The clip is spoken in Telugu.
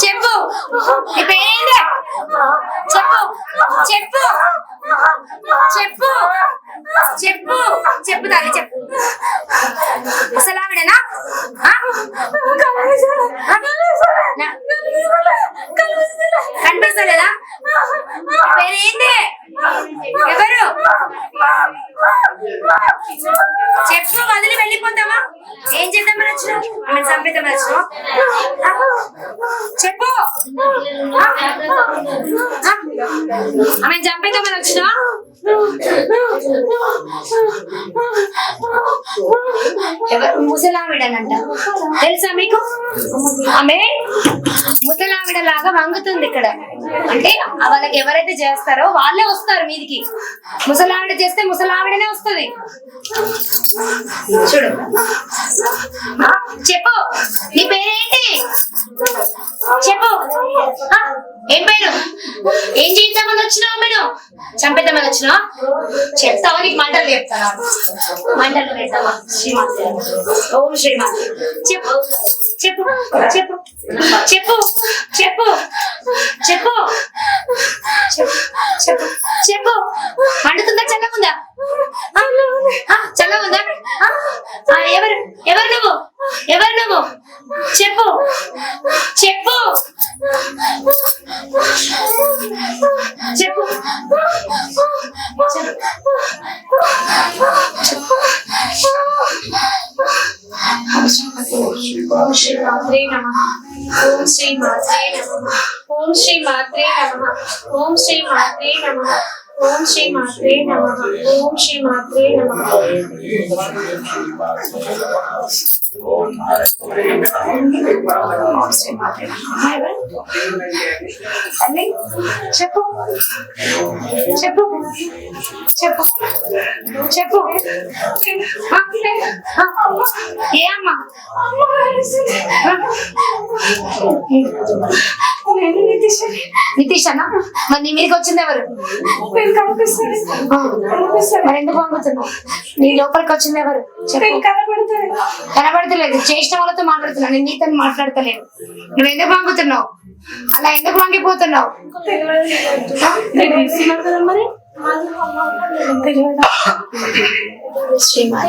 చెప్పు నీ పేరేంటి? చెప్పు చెప్పు చెప్పు చెప్పు చెప్పు తల్లి చెప్పు. అసలు ఆవిడనా? కనిపిస్తలేదా? పేరేంటి? ఎవరు? చెప్పు, వదిలి వెళ్ళిపోతావా? ఏం చేద్దామని వచ్చినావు? ఆమెను చంపేద్దామని వచ్చినావు? చెప్పు, ఆమెను చంపేద్దామని వచ్చినా? ఎవరు? ముసలావిడనంట. తెలుసా మీకు? ఆమె ముసలావిడ లాగా వంగుతుంది ఇక్కడ. అంటే వాళ్ళకి ఎవరైతే చేస్తారో వాళ్ళే వస్తారు మీదికి. ముసలావిడ చేస్తే ముసలావిడనే వస్తుంది. చూడు, చెప్పు నీ పేరేంటి? చెప్పు, ఏం పేరు? ఏం చేద్దామని వచ్చినావు? మీరు చంపేద్దామని వచ్చినావు? చెప్తావా? నీకు మంటలు చెప్తాను. మంటలు పెడతావా? శ్రీమాత, ఓం శ్రీమాత. చెప్పు చెప్పు చెప్పు చెప్పు చెప్పు చెప్పు చెప్పు చెప్పు. మండుతుందా? చల్లగుందా? చల్లగుందా? ఎవరు ఎవరు నువ్వు? ఎవరు నువ్వు? చెప్పు చెప్పు చెప్పు ఓం శ్రీ మాత్రే నమః. ఓం శ్రీ మాత్రే నమః. ఓం శ్రీ మాత్రే నమః. ఓం శ్రీ మాత్రే నమః. ఓం శ్రీ మాత్రే నమః. ఓం శ్రీ మాత్రే నమః. చెప్పు చెప్పు చెప్పు చెప్పు. ఏ అమ్మా? నితీషనా? మరి నీ మీదకి వచ్చింది ఎవరు? మరి ఎందుకు పంపుతున్నావు? నీ లోపలికి వచ్చింది ఎవరు? కనబడతలేదు. చేసిన వాళ్ళతో మాట్లాడుతున్నావు, నేను నీతో మాట్లాడతలేను. నువ్వు ఎందుకు పంపుతున్నావు? అలా ఎందుకు వంగిపోతున్నావు? శ్రీమాత